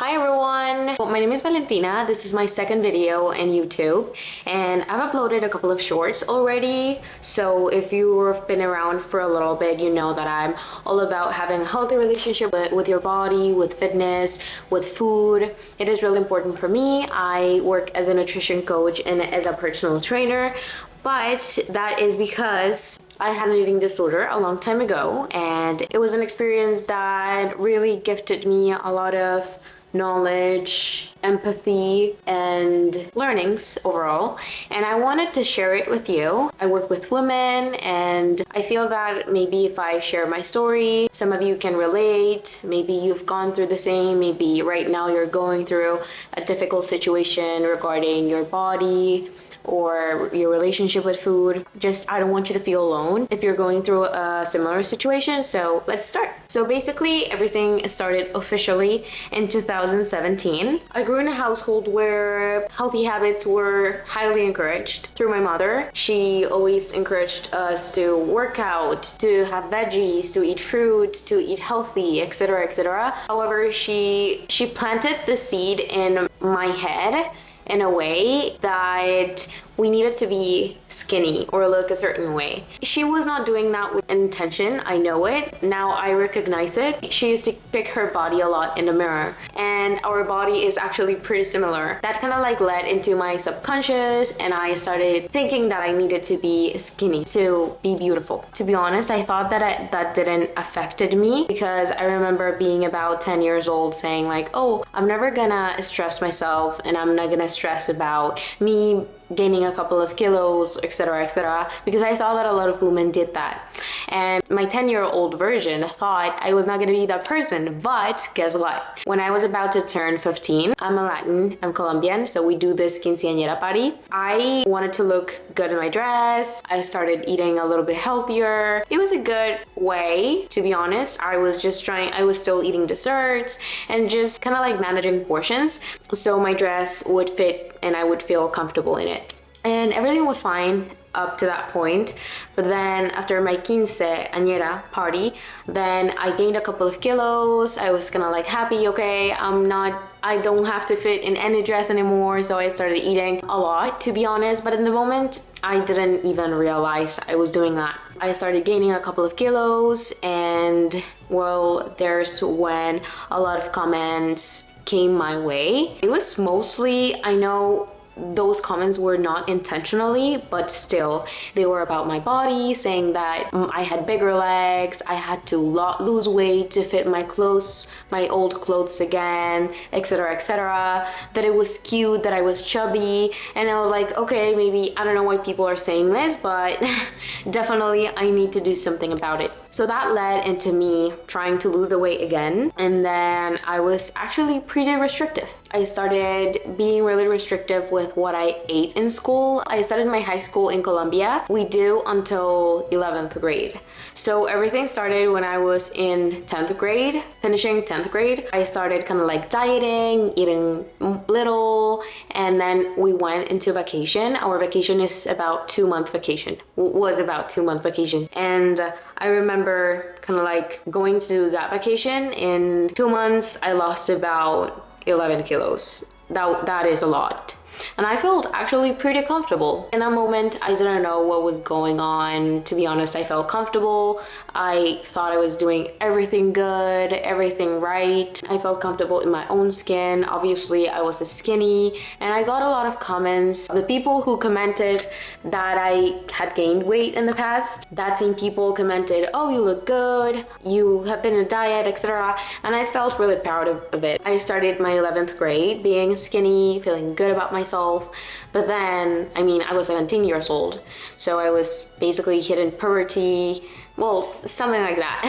Hi everyone! My name is Valentina. This is my second video on YouTube and I've uploaded a couple of shorts already. So if you've been around for a little bit, you know that I'm all about having a healthy relationship with your body, with fitness, with food. It is really important for me. I work as a nutrition coach and as a personal trainer, but that is because I had an eating disorder a long time ago, and it was an experience that really gifted me a lot of knowledge, empathy, and learnings overall, and I wanted to share it with you. I work with women, and I feel that maybe if I share my story, some of you can relate. Maybe you've gone through the same, maybe right now you're going through a difficult situation regarding your body or your relationship with food. I don't want you to feel alone if you're going through a similar situation. So let's start. So basically everything started officially in 2017. I grew in a household where healthy habits were highly encouraged through my mother. She always encouraged us to work out, to have veggies, to eat fruit, to eat healthy, etc., etc. However, she planted the seed in my head in a way that we needed to be skinny or look a certain way. She was not doing that with intention, I know it. Now I recognize it. She used to pick her body a lot in the mirror, and our body is actually pretty similar. That kind of like led into my subconscious, and I started thinking that I needed to be skinny to be beautiful. To be honest, I thought that that didn't affected me, because I remember being about 10 years old saying like, oh, I'm never gonna stress myself, and I'm not gonna stress about me gaining a couple of kilos, etc., etc., because I saw that a lot of women did that. And my 10-year-old version thought I was not gonna be that person. But guess what? When I was about to turn 15, I'm a Latin, I'm Colombian, so we do this quinceañera party. I wanted to look good in my dress. I started eating a little bit healthier. It was a good way, to be honest. I was still eating desserts and just kind of like managing portions, so my dress would fit and I would feel comfortable in it. And everything was fine up to that point. But then after my quinceañera party, then I gained a couple of kilos. I was kind of like happy, okay, I don't have to fit in any dress anymore. So I started eating a lot, to be honest. But in the moment, I didn't even realize I was doing that. I started gaining a couple of kilos, and well, there's when a lot of comments came my way. It was mostly, I know those comments were not intentionally, but still they were about my body, saying that I had bigger legs, I had to lose weight to fit my clothes, my old clothes again, etc., etc., that it was cute, that I was chubby. And I was like, okay, maybe I don't know why people are saying this, but definitely I need to do something about it. So that led into me trying to lose the weight again, and then I was actually pretty restrictive. I started being really restrictive with what I ate in school. I started my high school in Colombia. We do until 11th grade. So everything started when I was in 10th grade, finishing 10th grade. I started kind of like dieting, eating little, and then we went into vacation. Our vacation is about 2-month vacation, was about 2-month vacation. And I remember kind of like going to that vacation. In 2 months, I lost about 11 kilos. That is a lot. And I felt actually pretty comfortable. In that moment, I didn't know what was going on. To be honest, I felt comfortable. I thought I was doing everything good, everything right. I felt comfortable in my own skin. Obviously, I was skinny, and I got a lot of comments. The people who commented that I had gained weight in the past, that same people commented, oh, you look good, you have been in a diet, etc. And I felt really proud of it. I started my 11th grade being skinny, feeling good about myself. But then, I mean, I was 17 years old, so I was basically hitting puberty, well, something like that.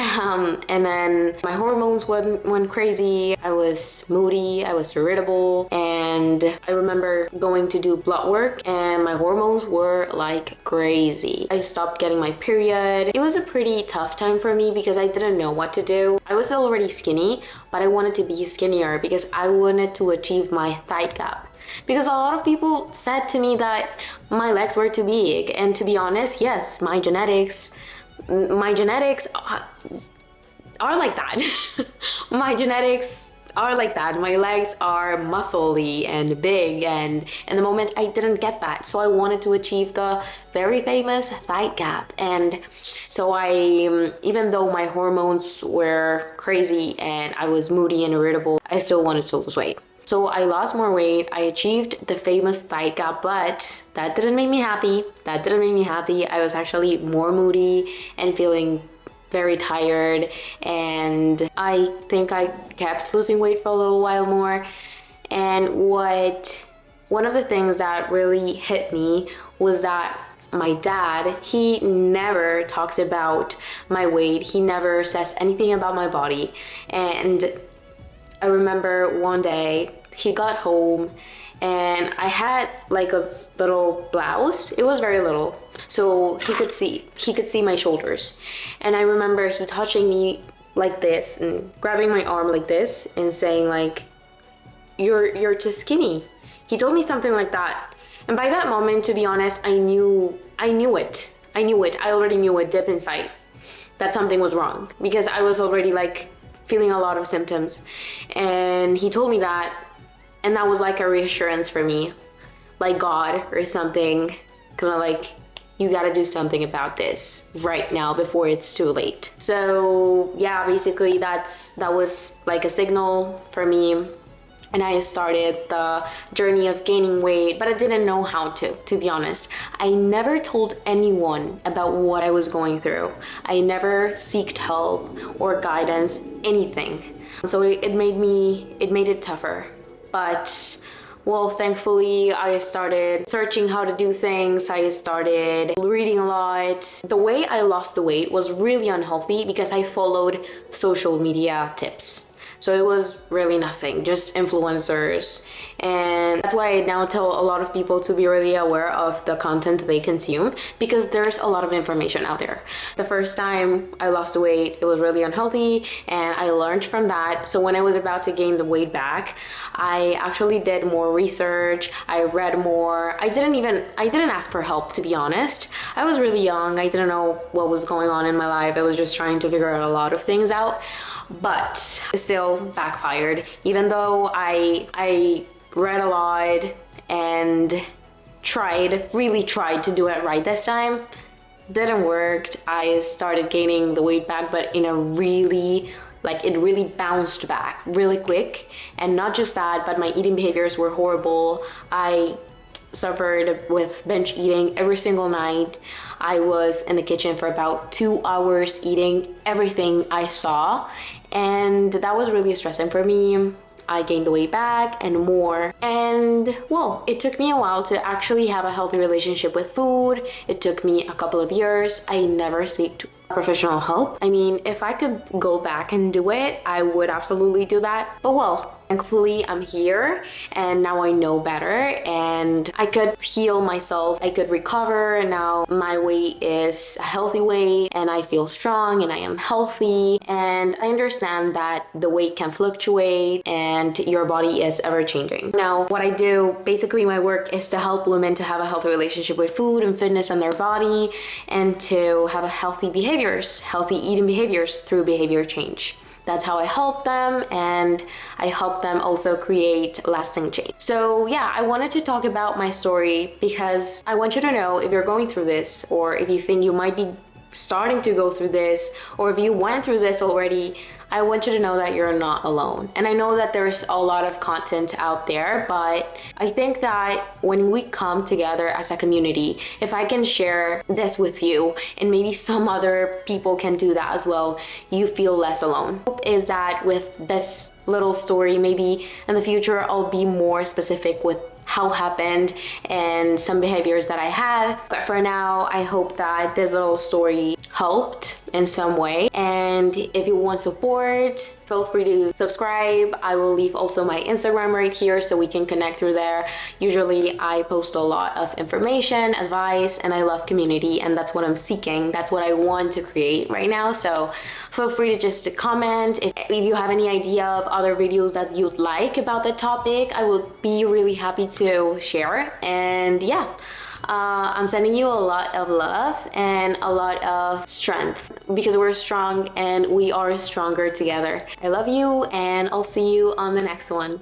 And then my hormones went crazy. I was moody, I was irritable, and I remember going to do blood work and my hormones were like crazy. I stopped getting my period. It was a pretty tough time for me because I didn't know what to do. I was already skinny, but I wanted to be skinnier because I wanted to achieve my thigh gap. Because a lot of people said to me that my legs were too big, and to be honest, yes, my genetics are like that. My genetics are like that. My legs are muscly and big, and in the moment I didn't get that. So I wanted to achieve the very famous thigh gap. And so I, even though my hormones were crazy and I was moody and irritable, I still wanted to lose weight. So I lost more weight, I achieved the famous thigh gap, but that didn't make me happy. That didn't make me happy. I was actually more moody and feeling very tired, and I think I kept losing weight for a little while more. And one of the things that really hit me was that my dad, he never talks about my weight. He never says anything about my body. And I remember one day he got home and I had like a little blouse. It was very little, so he could see my shoulders. And I remember he touching me like this and grabbing my arm like this and saying like, you're too skinny. He told me something like that. And by that moment, to be honest, I knew it. I already knew it deep inside that something was wrong, because I was already like feeling a lot of symptoms. And he told me that, and that was like a reassurance for me, like God or something, kind of like, you gotta do something about this right now before it's too late. So yeah, basically that was like a signal for me. And I started the journey of gaining weight, but I didn't know how to be honest. I never told anyone about what I was going through. I never sought help or guidance, anything. So it made it tougher. But well, thankfully, I started searching how to do things. I started reading a lot. The way I lost the weight was really unhealthy because I followed social media tips. So it was really nothing, just influencers. And that's why I now tell a lot of people to be really aware of the content they consume, because there's a lot of information out there. The first time I lost the weight, it was really unhealthy, and I learned from that. So when I was about to gain the weight back, I actually did more research. I read more. I didn't ask for help, to be honest. I was really young. I didn't know what was going on in my life. I was just trying to figure out a lot of things out. But it still backfired. Even though I read a lot and really tried to do it right this time, didn't work. I started gaining the weight back, but in a really, like, it really bounced back really quick. And not just that, but my eating behaviors were horrible. I suffered with binge eating every single night. I was in the kitchen for about 2 hours eating everything I saw, and that was really stressing for me. I gained the weight back and more. And well, it took me a while to actually have a healthy relationship with food. It took me a couple of years. I never sought professional help. I mean, if I could go back and do it, I would absolutely do that. But well, thankfully I'm here and now I know better and I could heal myself. I could recover, and now my weight is a healthy weight and I feel strong and I am healthy, and I understand that the weight can fluctuate and your body is ever changing. Now, what I do, basically my work is to help women to have a healthy relationship with food and fitness and their body, and to have a healthy eating behaviors through behavior change. That's how I help them, and I help them also create lasting change. So yeah, I wanted to talk about my story because I want you to know, if you're going through this, or if you think you might be starting to go through this, or if you went through this already, I want you to know that you're not alone. And I know that there's a lot of content out there, but I think that when we come together as a community, if I can share this with you, and maybe some other people can do that as well, you feel less alone. Hope is that with this little story, maybe in the future I'll be more specific with how happened and some behaviors that I had. But for now, I hope that this little story helped in some way. And if you want support, feel free to subscribe. I will leave also my Instagram right here so we can connect through there. Usually I post a lot of information, advice, and I love community, and that's what I'm seeking. That's what I want to create right now. So feel free to just comment. If you have any idea of other videos that you'd like about the topic, I would be really happy to share. And yeah, I'm sending you a lot of love and a lot of strength because we're strong and we are stronger together. I love you and I'll see you on the next one.